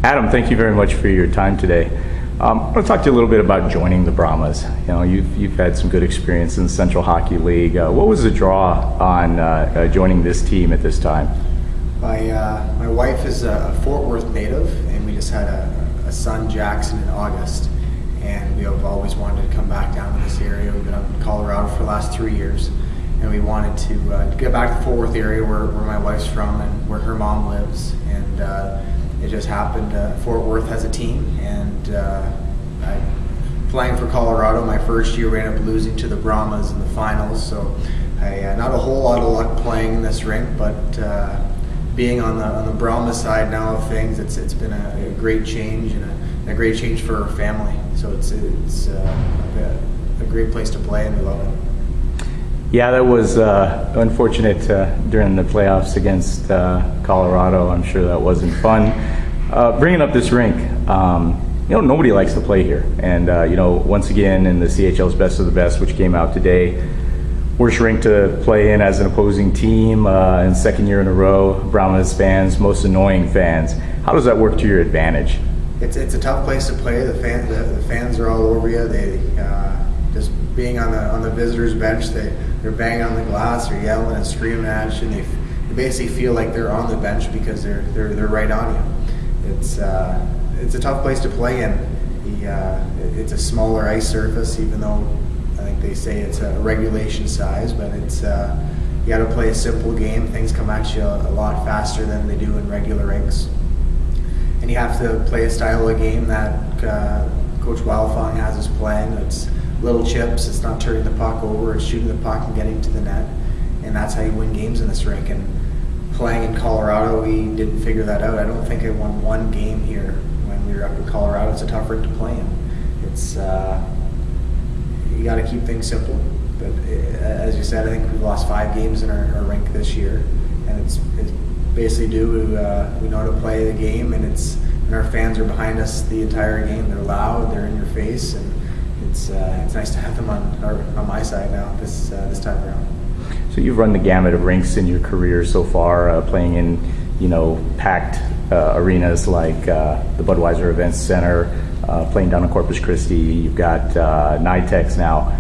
Adam, thank you very much for your time today. I want to talk to you a little bit about joining the Brahmas. You know, you've had some good experience in the Central Hockey League. What was the draw on joining this team at this time? My wife is a Fort Worth native, and we just had a son, Jackson, in August. And we have always wanted to come back down to this area. We've been up in Colorado for the last 3 years, and we wanted to get back to the Fort Worth area where my wife's from and where her mom lives. And it just happened Fort Worth has a team, and playing for Colorado, my first year we ended up losing to the Brahmas in the finals. So not a whole lot of luck playing in this rink, but being on the Brahmas side now of things, it's been a great change and a great change for our family. So it's a great place to play, and we love it. Yeah, that was unfortunate during the playoffs against Colorado. I'm sure that wasn't fun. Bringing up this rink, nobody likes to play here. And, once again, in the CHL's Best of the Best, which came out today, worst rink to play in as an opposing team, and second year in a row, Brahmas fans, most annoying fans. How does that work to your advantage? It's a tough place to play. The fans are all over you. They just being on the visitors' bench, they're banging on the glass, they're yelling and screaming at you. And they basically feel like they're on the bench because they're right on you. It's a tough place to play in. It's a smaller ice surface, even though I think they say it's a regulation size. But it's you got to play a simple game. Things come at you a lot faster than they do in regular rinks, and you have to play a style of game that Coach Wildfang has us playing. It's little chips. It's not turning the puck over. It's shooting the puck and getting to the net, and that's how you win games in this rink. And playing in Colorado, we didn't figure that out. I don't think I won one game here when we were up in Colorado. It's a tough rink to play in. It's you got to keep things simple. But as you said, I think we've lost 5 games in our rink this year, and it's basically due to we know how to play the game, and our fans are behind us the entire game. They're loud. They're in your face, and it's nice to have them on my side now this time around. So you've run the gamut of rinks in your career so far, playing in packed arenas like the Budweiser Events Center, playing down in Corpus Christi. You've got NYTEX now.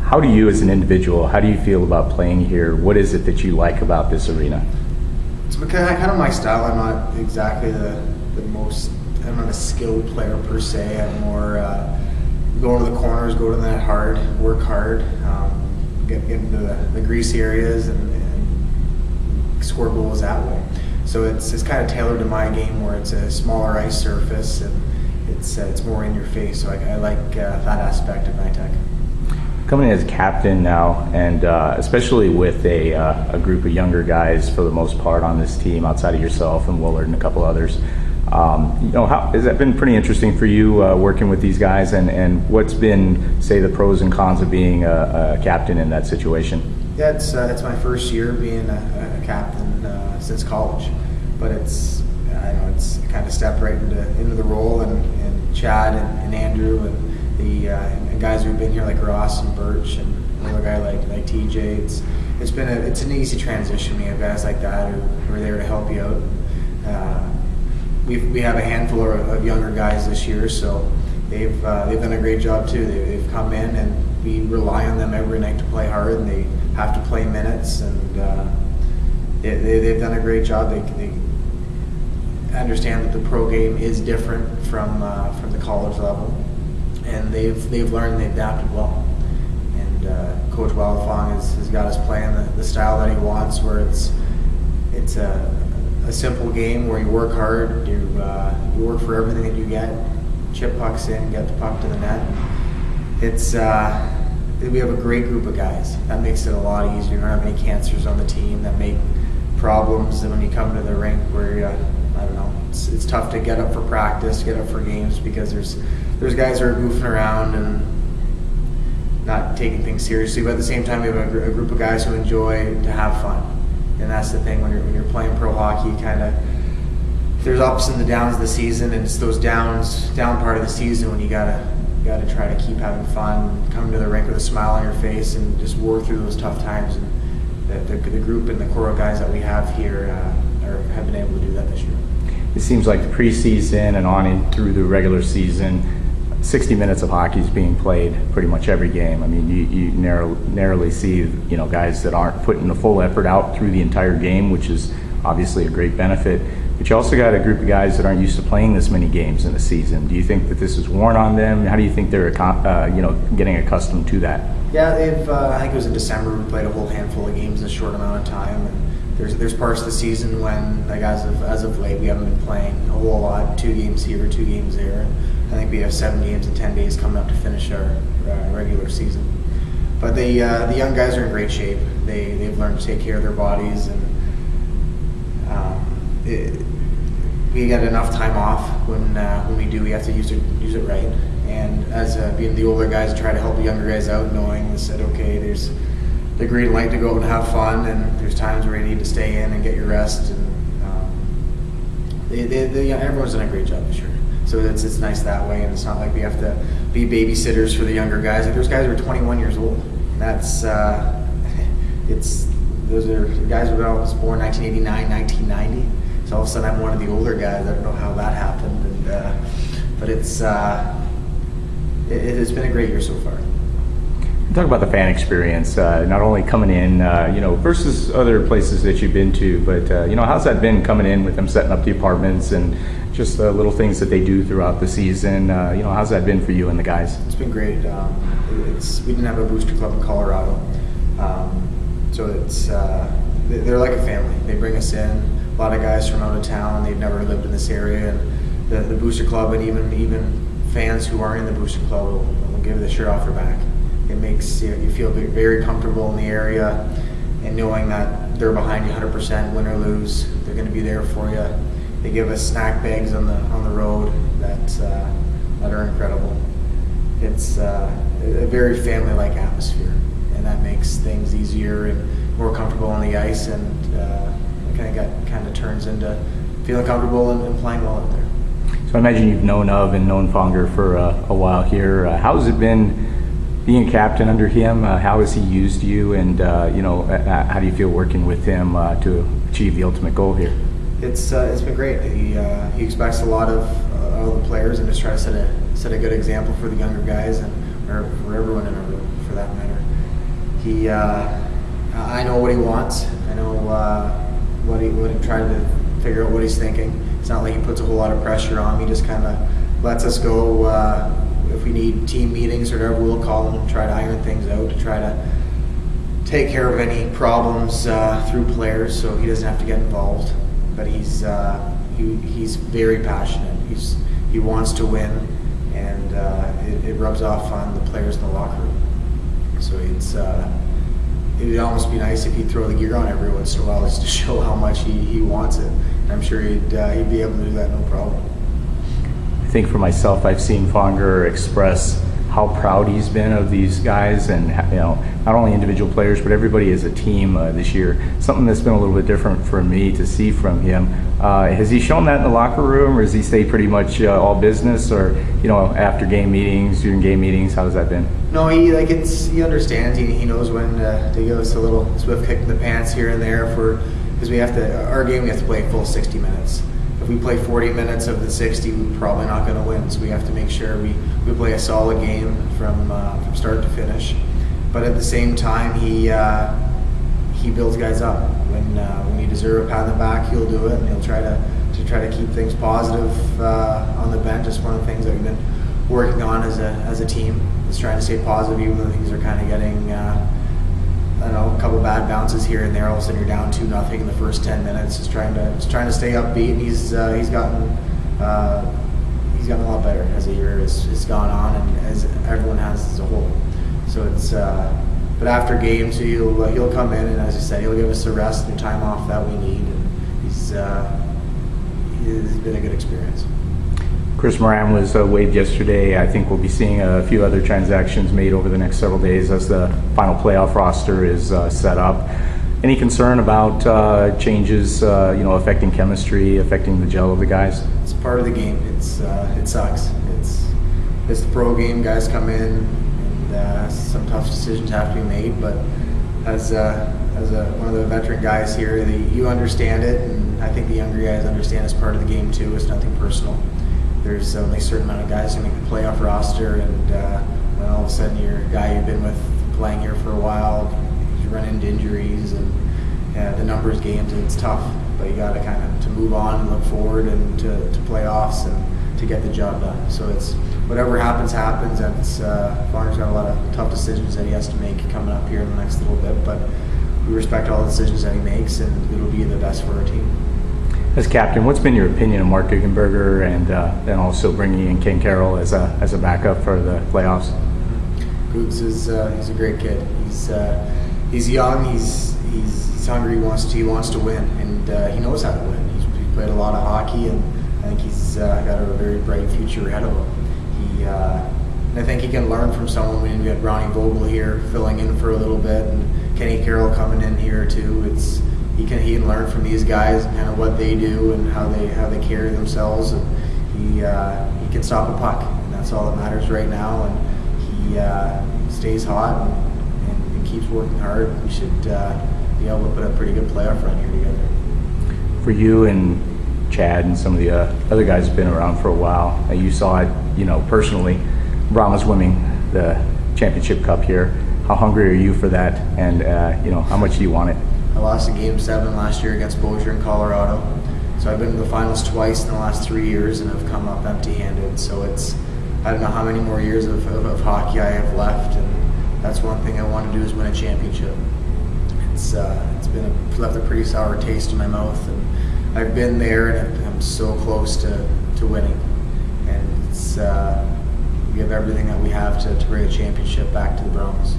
How do you, as an individual, how do you feel about playing here? What is it that you like about this arena? It's kind of my style. I'm not exactly the most. I'm not a skilled player per se. I'm more go to the corners, go to the net hard, work hard, get into the greasy areas and score goals that way. So it's kind of tailored to my game, where it's a smaller ice surface and it's more in your face. So I like that aspect of NYTEC. Coming in as captain now, and especially with a group of younger guys for the most part on this team, outside of yourself and Willard and a couple others, how has that been pretty interesting for you working with these guys, and what's been, say, the pros and cons of being a captain in that situation? Yeah, it's my first year being a captain since college, but it's kind of stepped right into the role, and Chad and Andrew and the guys who've been here like Ross and Birch and another guy like TJ. It's an easy transition. We have guys like that who are there to help you out. We have a handful of younger guys this year, so they've done a great job too. They've come in, and we rely on them every night to play hard, and they have to play minutes, and they've done a great job. They understand that the pro game is different from the college level, and they've learned, they've adapted well. And Coach Wildfang has got us playing the style that he wants, where it's a simple game where you work hard, you work for everything that you get, chip pucks in, get the puck to the net. We have a great group of guys. That makes it a lot easier. You don't have any cancers on the team that make problems when you come to the rink where I don't know, it's tough to get up for practice, get up for games, because there's guys who are goofing around and not taking things seriously, but at the same time we have a group of guys who enjoy to have fun. And that's the thing, when you're playing pro hockey, there's ups and the downs of the season, and it's those down part of the season when you gotta try to keep having fun, come to the rink with a smile on your face, and just work through those tough times. And the group and the core of guys that we have here have been able to do that this year. it seems like the preseason and on in through the regular season, 60 minutes of hockey is being played pretty much every game. I mean, you narrowly see, guys that aren't putting the full effort out through the entire game, which is obviously a great benefit. But you also got a group of guys that aren't used to playing this many games in a season. Do you think that this is worn on them? How do you think they're, getting accustomed to that? Yeah, I think it was in December, we played a whole handful of games in a short amount of time. And there's parts of the season when, like as of late, we haven't been playing a whole lot. 2 games here, 2 games there. I think we have 7 games in 10 days coming up to finish our regular season. But the young guys are in great shape. They've learned to take care of their bodies, and we get enough time off when we do. We have to use it right. And as being the older guys, try to help the younger guys out, knowing that okay, there's the green light to go out and have fun, and there's times where you need to stay in and get your rest. And everyone's done a great job this year. So it's nice that way, and it's not like we have to be babysitters for the younger guys. Like, there's guys who are 21 years old. That's those are guys who were born 1989, 1990. So all of a sudden I'm one of the older guys. I don't know how that happened, but it's been a great year so far. Talk about the fan experience, not only coming in, versus other places that you've been to, but how's that been coming in with them setting up the apartments and just the little things that they do throughout the season? How's that been for you and the guys? It's been great. We didn't have a booster club in Colorado, so they're like a family. They bring us in. A lot of guys from out of town. They've never lived in this area, and the booster club, and even fans who aren't in the booster club will give the shirt off their back. It makes you feel very comfortable in the area, and knowing that they're behind you 100%, win or lose, they're going to be there for you. They give us snack bags on the road that are incredible. It's a very family-like atmosphere, and that makes things easier and more comfortable on the ice, and it kind of turns into feeling comfortable and playing well out there. So I imagine you've known Fogger for a while here. How has it been being captain under him? How has he used you, and how do you feel working with him to achieve the ultimate goal here? It's been great. He expects a lot of all the players, and just try to set a good example for the younger guys, and for everyone in our room, for that matter. I know what he wants. I know what he tried to figure out what he's thinking. It's not like he puts a whole lot of pressure on me. He just kind of lets us go. If we need team meetings or whatever, we'll call him and try to iron things out, to try to take care of any problems through players, so he doesn't have to get involved. But he's very passionate. He wants to win, and it rubs off on the players in the locker room. So it would almost be nice if he'd throw the gear on every once in a while, just to show how much he wants it. And I'm sure he'd be able to do that no problem. I think for myself, I've seen Fogger express how proud he's been of these guys, and not only individual players, but everybody as a team this year. Something that's been a little bit different for me to see from him. Has he shown that in the locker room, or does he stay pretty much all business, or after game meetings, during game meetings? How has that been? No, he understands. He knows when to give us a little swift kick in the pants here and there, because we have to play full 60 minutes. If we play 40 minutes of the 60, we're probably not going to win. So we have to make sure we play a solid game from start to finish. But at the same time, he builds guys up. When you deserve a pat on the back, he'll do it, and he'll try to keep things positive on the bench. It's one of the things that we've been working on as a team. Is trying to stay positive, even when things are kind of getting a couple bad bounces here and there. All of a sudden you're down 2-0 in the first 10 minutes. Just trying to stay upbeat, and he's gotten a lot better as the year has gone on, and as everyone has as a whole. So but after games he'll come in, and as I said, he'll give us the rest and time off that we need. And he's been a good experience. Chris Moran was waived yesterday. I think we'll be seeing a few other transactions made over the next several days as the final playoff roster is set up. Any concern about changes, affecting chemistry, affecting the gel of the guys? It's part of the game. It sucks. It's the pro game. Guys come in, and some tough decisions have to be made. But as one of the veteran guys here, you understand it, and and I think the younger guys understand it's part of the game too. It's nothing personal. There's only a certain amount of guys who make the playoff roster, and when all of a sudden you're a guy you've been with playing here for a while, you run into injuries and the numbers games, and it's tough. But you got to kind of to move on and look forward and to playoffs and to get the job done. So it's whatever happens, happens. And it's Farner's got a lot of tough decisions that he has to make coming up here in the next little bit. But we respect all the decisions that he makes, and it'll be the best for our team. As captain, what's been your opinion of Mark Guggenberger and then also bringing in Ken Carroll as a backup for the playoffs? Googs is he's a great kid. He's young. He's hungry. He wants to win, and he knows how to win. He's played a lot of hockey, and I think he's got a very bright future ahead of him. And I think he can learn from someone. We had Ronnie Vogel here filling in for a little bit, and Kenny Carroll coming in here too. He can learn from these guys and kind of what they do and how they carry themselves, and he can stop a puck, and that's all that matters right now. And he stays hot and keeps working hard. We should be able to put a pretty good playoff run here together. For you and Chad and some of the other guys who've been around for a while, you saw it, personally, Brahmas winning the championship cup here. How hungry are you for that, and how much do you want it? I lost in Game 7 last year against Bossier in Colorado. So I've been to the finals twice in the last 3 years, and I've come up empty-handed. So I don't know how many more years of hockey I have left, and that's one thing I want to do is win a championship. It's left a pretty sour taste in my mouth, and I've been there, and I'm so close to winning. And we have everything that we have to bring a championship back to the Brahmas.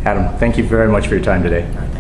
Adam, thank you very much for your time today. All right,